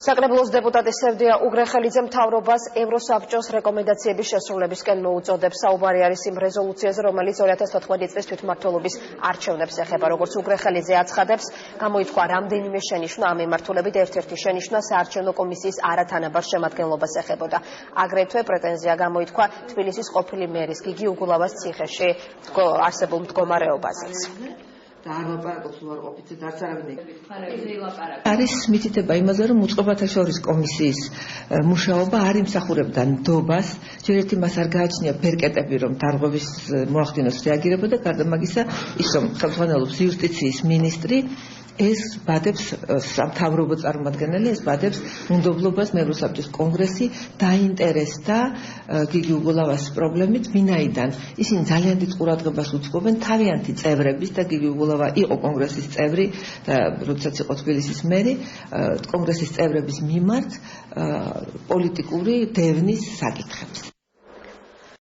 საკრებულოს დეპუტატი სევდია უგრეხელიძე მთავრობას ევროსაბჭოს რეკომენდაციების შესრულებისკენ მოუწოდებს. საუბარი არის იმ რეზოლუციაზე, რომელიც 2014 წლის თვითმმართველობის არჩევნებს ეხება. როგორც უგრეხელიძე აცხადებს, გამოითქვა რამდენიმე შენიშვნა, ამ მიმართულებით ერთ-ერთი შენიშვნა საარჩევნო კომისიის არათანაბარ შემადგენლობას ეხებოდა. აგრეთვე პრეტენზია გამოითქვა თბილისის ყოფილი მერის გიგი უგულავას ციხეში არსებულ მდგომარეობაზეც. არის მითითება იმაზე, რომ უწყობათა შორის კომისიის მუშაობა არ იმსახურებდა ნდობას, ჯერ ერთი მას არ გააჩნია ბერკეტები, რომ დარღვევის მოახდინოს რეაგირება და გარდა მაგისა, ის რომ ხელმძღვანელობს იუსტიციის მინისტრი, ეს ბადებს სამთავრობო წარმომადგენელი, ეს ბადებს უნდობლობას ევროსაბჭოს კონგრესი დაინტერესდა გიგი უგულავას პრობლემით, ვინაიდან ისინი ძალიან დიდ ყურადღებას უძღვებენ თავიანთი წევრების და გიგი უგულავა იყო კონგრესის წევრი და როდესაც იყო თბილისის მერი, კონგრესის წევრების მიმართ პოლიტიკური დევნის საკითხებს.